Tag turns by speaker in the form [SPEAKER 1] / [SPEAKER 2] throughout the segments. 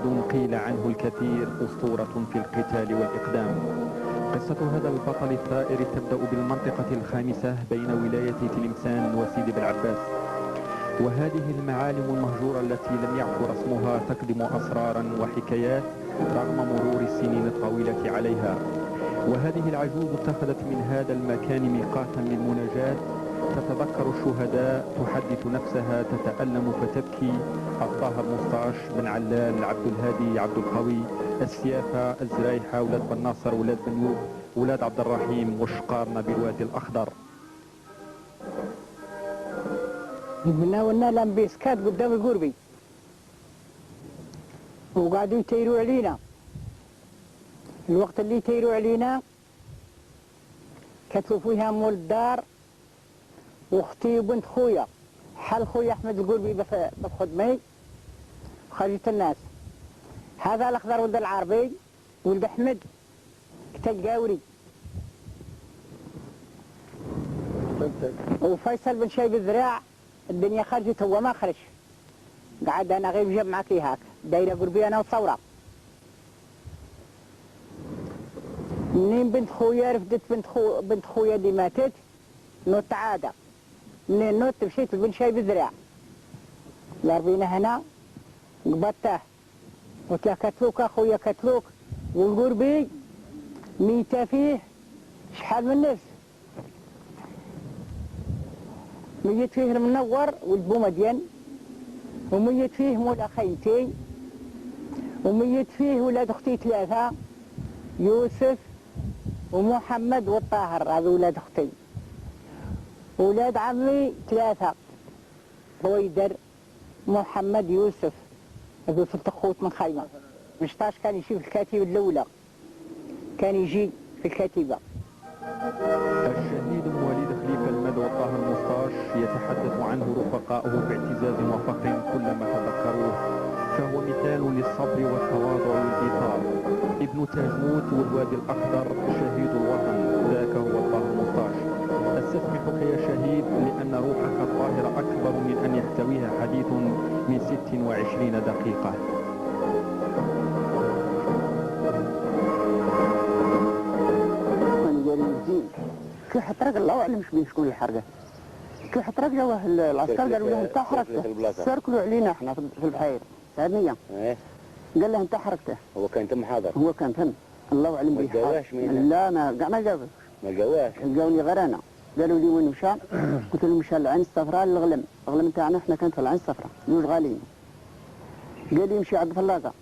[SPEAKER 1] شهيد قيل عنه الكثير، أسطورة في القتال والإقدام. قصة هذا البطل الثائر تبدأ بالمنطقة الخامسة بين ولاية تلمسان وسيدي بالعباس، وهذه المعالم المهجورة التي لم يعبر اسمها تكدم أسرارا وحكايات رغم مرور السنين الطويلة عليها. وهذه العجوز اتخذت من هذا المكان ميقاتا للمناجاة، تتذكر الشهداء، تحدث نفسها، تتألم فتبكي. الطاهر مصطاش، بن علال، عبد الهادي، عبد القوي، السيافة، الزرايحة، أولاد بن ناصر، أولاد بن يوب، أولاد عبد الرحيم، وشقارنا بالوادي الأخضر.
[SPEAKER 2] قلنا ولنا لم بيسكات قدام القربي وقاعدوا يتيروا علينا. الوقت اللي يتيروا علينا كتبوا فيها مول الدار واختي وبنت خويا، حال خويا احمد القربي بالخدمي خرجت الناس. هذا الاخضر ولد العربي، ولد احمد كتلقاوري، وفيصل بن شيب الذراع. الدنيا خرجت هو ما خرج، قعد انا غير جمعة كي هاك دايره قربي انا وثوره. منين بنت خويا رفدت بنت خويا اللي ماتت نوت عاده، منين نوت مشيت لبن شايب الذراع لاربينا هنا قبضته قلت له كتلوك اخويا كتلوك، والقربي ميته فيه شحال من ناس، ميت فيه المنور ولد بومدين، وميت فيه مولا خيتي، وميت فيه ولاد اختي ثلاثه، يوسف ومحمد والطاهر، هذا ولاد اختي. ولاد عمي ثلاثه، رويدر، محمد، يوسف، هذو ست اخوت من خيمه. 15 كان يجي في الكتيبه الاولى، كان يجي في الكتيبه.
[SPEAKER 1] الشهيد مواليد خليفة المدعو طاهر مصطاش يتحدث عنه رفقاؤه باعتزاز وفخر كلما تذكروه، فهو مثال للصبر والتواضع والإيثار. ابن تاجموت والوادي الأخضر، شهيد الوطن، ذاك هو طاهر مصطاش. استسمحك يا شهيد لأن روحك الطاهرة أكبر من أن يحتويها حديث من 26 دقيقة.
[SPEAKER 2] كي حترق الله اعلم مش بين شكون الحرقه. كي حترق جواه العسكر قالوا له انت حرقته، سركلوا علينا احنا في البحير سعدنيه. قال له انت حرقته.
[SPEAKER 3] هو كان تم حاضر؟
[SPEAKER 2] هو كان تم، الله اعلم به.
[SPEAKER 3] ما لقاوهش مين؟
[SPEAKER 2] لا ما جابوش.
[SPEAKER 3] ما لقاوهش؟
[SPEAKER 2] لقاوني غير انا، قالوا لي وين مشى؟ قلت لهم مشى العين الصفراء للغلم، الغلم تاعنا احنا كانت في العين الصفراء، جوج غاليين. قال لي مشي عند فلاقه،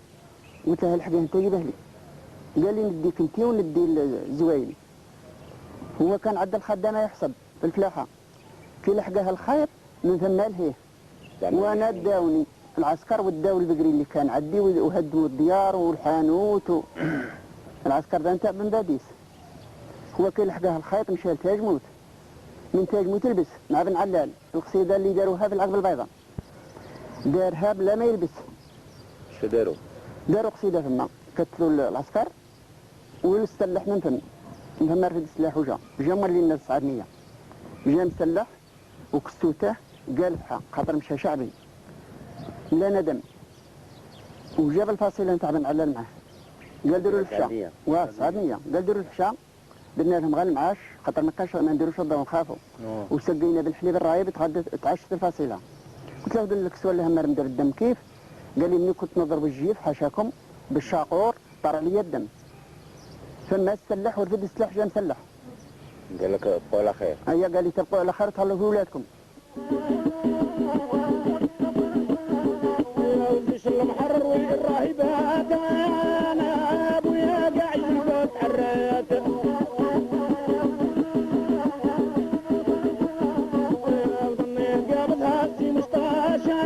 [SPEAKER 2] قلت له الحقه انت جيبه لي. قال لي نديك انت وندي الزواين. هو كان عند الخدامه يحسب في الفلاحه، كي لحقه الخيط من ثم لهيه، وانا داوني العسكر وداو البقري اللي كان عندي وهدوا الديار والحانوت العسكر ذا نتاع بن باديس. هو كي لحقه الخيط مشى لتاجموت، من تاجموت لبس مع بن علال القصيده اللي داروها في العقبه البيضاء، دارها بلا ما يلبس.
[SPEAKER 3] شو داروا؟
[SPEAKER 2] داروا قصيده ثم كتلوا العسكر واستلح من ثم رفد السلاح وجا مولي الناس السعدنيه، جا مسلح وكسوته قال بحق خاطر مشى شعبي لا ندم، وجاب الفاصله نتاع بن علال معاه. قال ديروا الفشا السعدنيه، قال ديروا الفشا، درنا لهم غير المعاش خاطر ما كانش ما نديروش الضوء ونخافوا، وسقينا بالحليب الرايب تعشت الفاصله. قلت له دير لك سؤال لهم ندير الدم كيف؟ قال لي مني كنت نضرب الجيف حاشاكم بالشاقور طار لي الدم، ثم سلح ورفد السلاح جا مسلح.
[SPEAKER 3] قال لك ابقوا على خير.
[SPEAKER 2] ايوه قال لي تبقوا على خير تهلاو في ولادكم.
[SPEAKER 4] الجيش المحرر والراهبات انا ابويا قاعد يبات عرات، وظني قابض هاتي مستاشا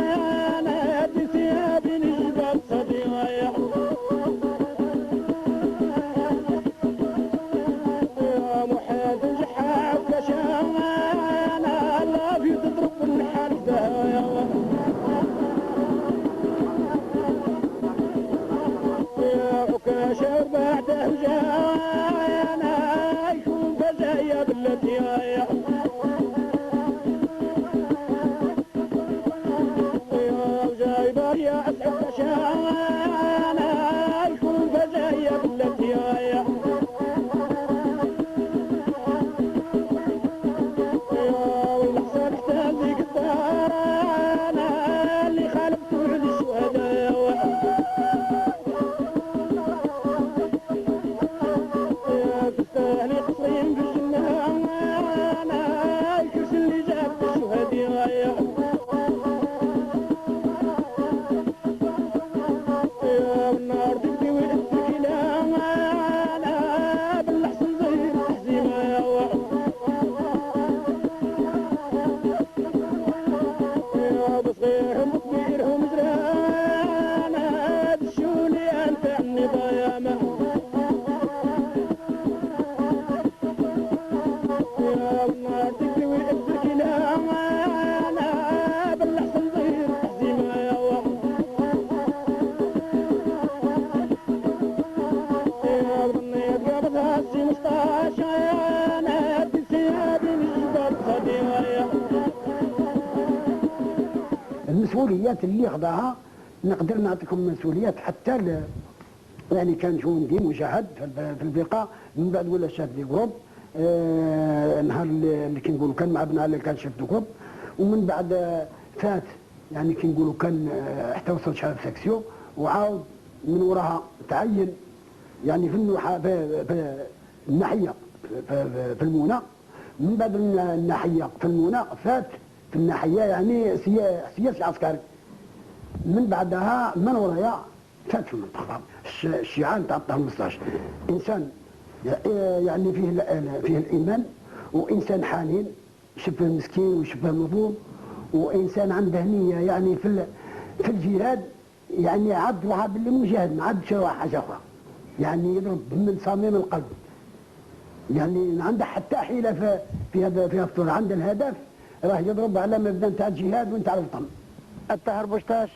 [SPEAKER 4] انا بثيابي نجبت صديقي،
[SPEAKER 5] المسؤوليات اللي خذاها نقدر نعطيكم مسؤوليات حتى يعني كان جندي مجاهد في البقاع، من بعد ولا شاف دي جروب نهار اللي كنقولوا كان مع بنا اللي كان شاف دي جروب، ومن بعد فات يعني كنقولوا كان حتى وصل شهاده سكسيو، وعاود من وراها تعين يعني في الناحيه في المونة، من بعد الناحيه في المونة فات في الناحيه يعني سياسي عسكري، من بعدها من ورايا فات في المنطقه الشيعان تاع الطهر المستاش، انسان يعني فيه الايمان، وانسان حنين شبه مسكين وشبه مظلوم، وانسان عنده نيه يعني في الجهاد، يعني عاد وهاب اللي مجاهد ما عادش حاجه اخرى، يعني يضرب من صميم القلب، يعني عنده حتى حيله في هذا الطول، عنده الهدف راه يضرب على مبدا نتاع الجهاد ونتاع الوطن.
[SPEAKER 2] الطاهر بوشتاش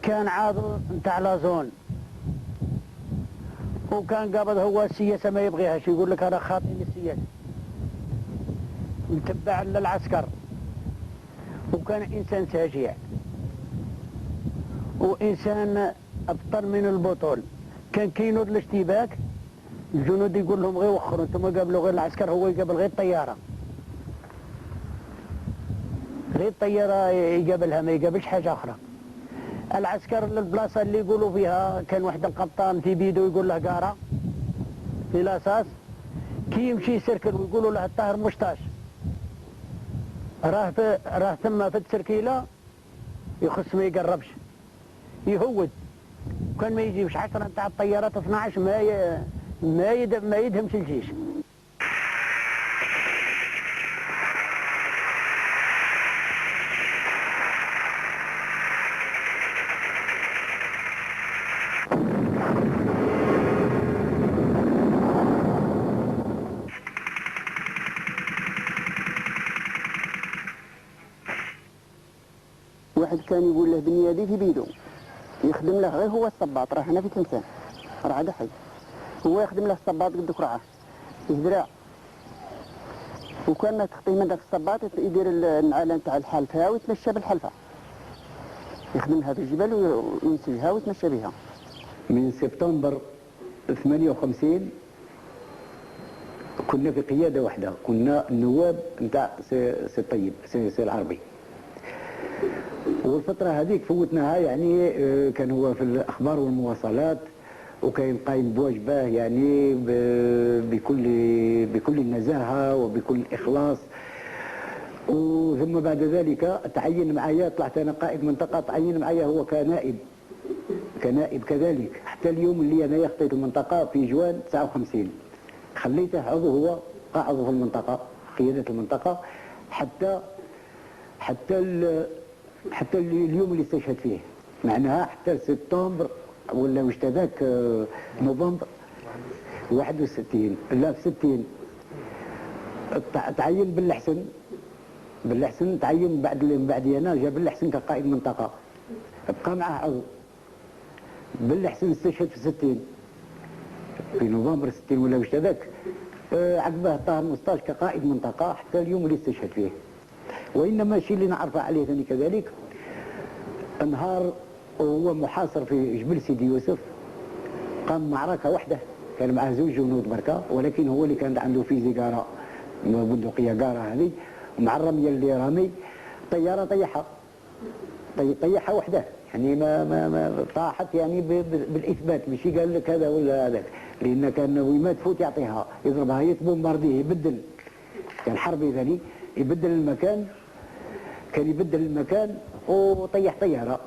[SPEAKER 2] كان عاضو نتاع لازون، وكان قبل هو السياسه ما يبغيهاش، يقول لك انا خاطئ السياسه، يتبع للعسكر، وكان انسان شجاع وانسان ابطل من البطول. كان كينوض الاشتباك الجنود يقول لهم غير وخروا، انتم قابلوا غير العسكر، هو يقابل غير الطياره، غير الطياره يقابلها، ما يقابلش حاجه اخرى. العسكر للبلاصه اللي يقولوا فيها كان واحد القبطان في بيدو يقول له قاره في الاساس، كي يمشي يسركل ويقولوا له الطاهر مشطاش راه ثم في التسركيله يخص ما يقربش يهود، كان ما يجيبش 10 نتاع الطيارات 12 ما يدهمش الجيش.
[SPEAKER 6] واحد كان يقول له بنيادي في بيدو، يخدم له غير هو الصباط، راه هنا في تلمسان راه هذا حي، هو يخدم له الصباط قد كرعه يهدرع، وكان تخطيه من ذاك الصباط يدير النعاله نتاع الحلفه ويتمشى بالحلفه، يخدمها في الجبل وينسجها ويتمشى بها.
[SPEAKER 7] من سبتمبر 58 كنا في قياده واحده، كنا النواب نتاع سي الطيب سي العربي، والفترة هذيك فوتناها يعني كان هو في الأخبار والمواصلات، وكان قايم بواجبه يعني بكل النزاهة وبكل الإخلاص. وثم بعد ذلك تعين معايا، طلعت أنا قائد منطقة، تعين معايا هو كنائب كذلك، حتى اليوم اللي أنا خطيت المنطقة في جوان 59 خليته عضو، هو عضو في المنطقة، قيادة المنطقة حتى اليوم اللي استشهد فيه، معناها حتى سبتمبر ولا واش هذاك نوفمبر 61 لا في 60 تعين بالحسن تعين بعد انا جا بالحسن كقائد منطقه، بقى معه عضو بالحسن استشهد في 60 في نوفمبر 60 ولا واش هذاك، عقبه طاهر مصطاش كقائد منطقه حتى اليوم اللي استشهد فيه. وإنما الشيء اللي نعرفه عليه ثاني كذلك، نهار وهو محاصر في جبل سيدي يوسف قام معركة واحدة، كان معه 2 جنود بركة، ولكن هو اللي كان عنده في زيقارة بندقية قارة هذه، ومع الرمية اللي رامي طيارة طيحها وحده، يعني ما طاحت يعني بالإثبات، ماشي قال لك هذا ولا هذاك، لأن كان وما تفوت يعطيها يضربها يتبومبارديه يبدل، كان حربي ثاني يبدل المكان، وطيح طيارة.